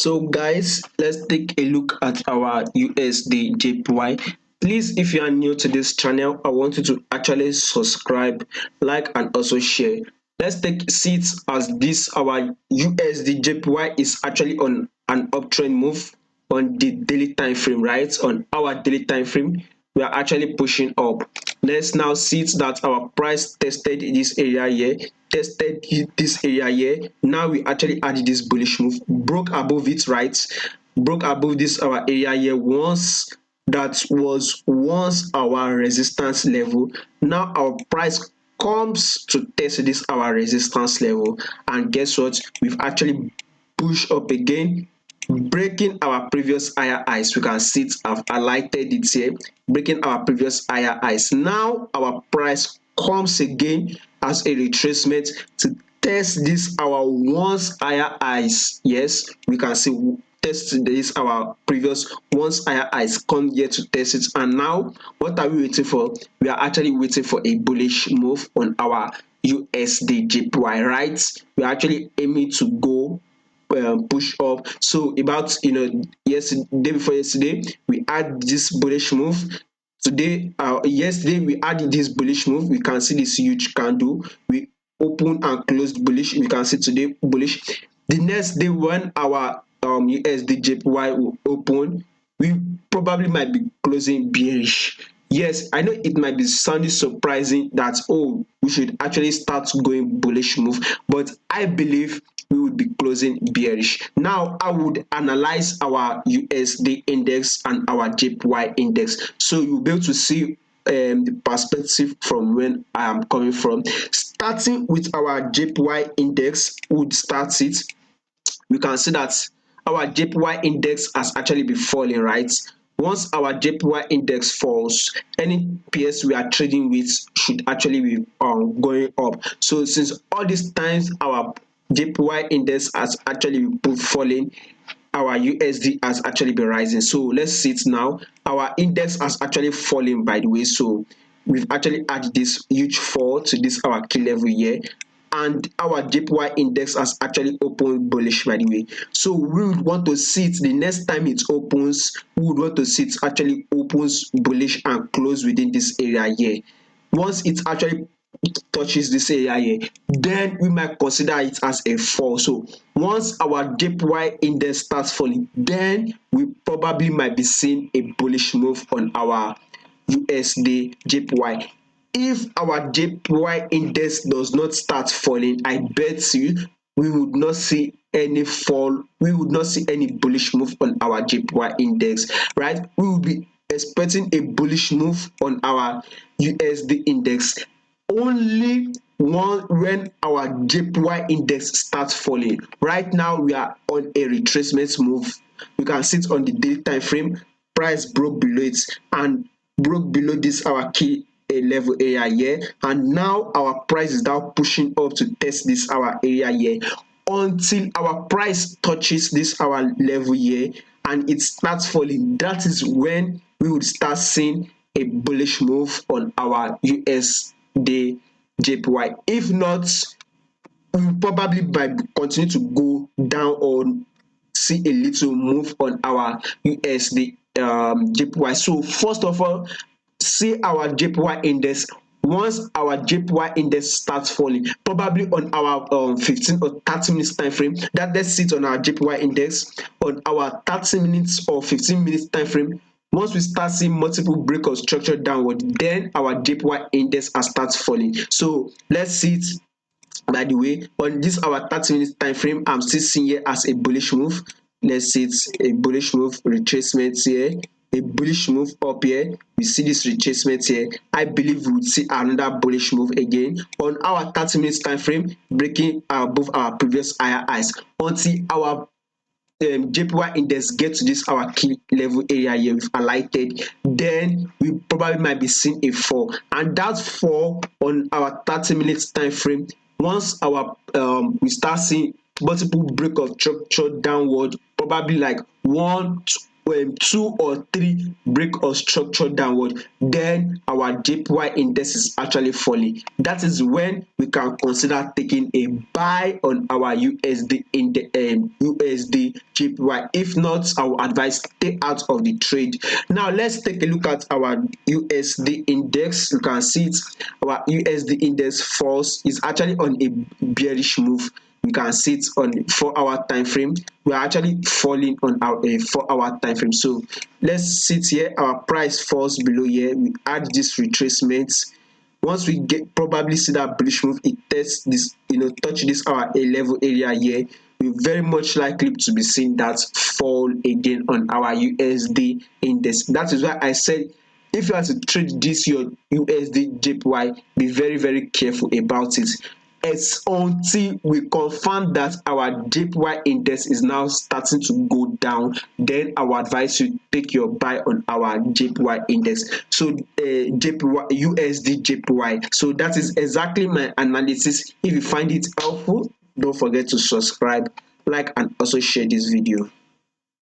So guys, let's take a look at our USDJPY. Please, if you are new to this channel, I want you to actually subscribe, like, and also share. Let's take seats as this our USDJPY is actually on an uptrend move on the daily time frame, right? On our daily time frame, we are actually pushing up. Let's now see that our price tested this area here, tested this area here. Now we actually added this bullish move, broke above it, right? Broke above this our area here. That was once our resistance level. Now our price comes to test this our resistance level, and guess what? We've actually pushed up again, breaking our previous higher highs. We can see it, I've highlighted it here, breaking our previous higher highs. Now our price comes again as a retracement to test this our once higher highs. Yes, we can see test this our previous once higher highs, come here to test it. And now what are we waiting for? We are actually waiting for a bullish move on our USDJPY, right? We're actually aiming to go push up. So about yesterday, day before yesterday, we had this bullish move. Today, yesterday we had this bullish move. We can see this huge candle. We open and closed bullish. We can see today bullish. The next day when our USDJPY will open, we probably might be closing bearish. Yes, I know it might be sounding surprising that, oh, we should actually start going bullish move, but I believe we would be closing bearish. Now I would analyze our USD index and our JPY index, so you'll be able to see the perspective from when I am coming from. Starting with our JPY index, would start it. We can see that our JPY index has actually been falling, right? Once our JPY index falls, any pairs we are trading with should actually be going up. So since all these times our JPY index has actually been falling, our USD has actually been rising. So let's see it now. Our index has actually fallen, by the way. So we've actually added this huge fall to this our key level here, and our JPY index has actually opened bullish, by the way. So we would want to see it the next time it opens. We would want to see it actually opens bullish and close within this area here. Once it actually touches this area here, then we might consider it as a fall. So once our JPY index starts falling, then we probably might be seeing a bullish move on our USD JPY. If our JPY index does not start falling, I bet you we would not see any fall. We would not see any bullish move on our JPY index, right? We will be expecting a bullish move on our USD index only when our JPY index starts falling. Right now we are on a retracement move. You can see it on the daily time frame. Price broke below it and broke below this our key level area here, and now our price is now pushing up to test this our area here until our price touches this our level here and it starts falling. That is when we would start seeing a bullish move on our USD JPY. If not, we will probably might continue to go down or see a little move on our USD JPY. So first of all, see our JPY index. Once our JPY index starts falling, probably on our 15 or 30 minutes time frame, that let's sit on our JPY index on our 30 minutes or 15 minutes time frame. Once we start seeing multiple break of structure downward, then our JPY index starts falling. So let's see it. By the way, on this our 30 minutes time frame, I'm still seeing here as a bullish move. Let's see, it's a bullish move, retracement here, a bullish move up here. We see this retracement here. I believe we will see another bullish move again on our 30 minutes time frame, breaking above our previous higher highs until our JPY index get to this our key level area here we've highlighted. Then we probably might be seeing a fall, and that fall on our 30 minutes time frame, once our we start seeing multiple break of structure downward, probably like one, two or three break of structure downward, then our JPY index is actually falling. That is when we can consider taking a buy on our USD in the USD JPY. If not, I will advise stay out of the trade. Now let's take a look at our USD index. You can see it. Our USD index falls is actually on a bearish move. You can see it on 4-hour time frame. We are actually falling on our 4-hour time frame. So let's sit here. Our price falls below here. We add this retracement. Once we get probably see that bullish move, it tests this, touch this our A level area here, we very much likely to be seeing that fall again on our USD index. That is why I said if you are to trade this your USD JPY, be very, very careful about it. It's until we confirm that our JPY index is now starting to go down, then I will advise you take your buy on our JPY index. So JPY USD JPY. So that is exactly my analysis. If you find it helpful, don't forget to subscribe, like, and also share this video.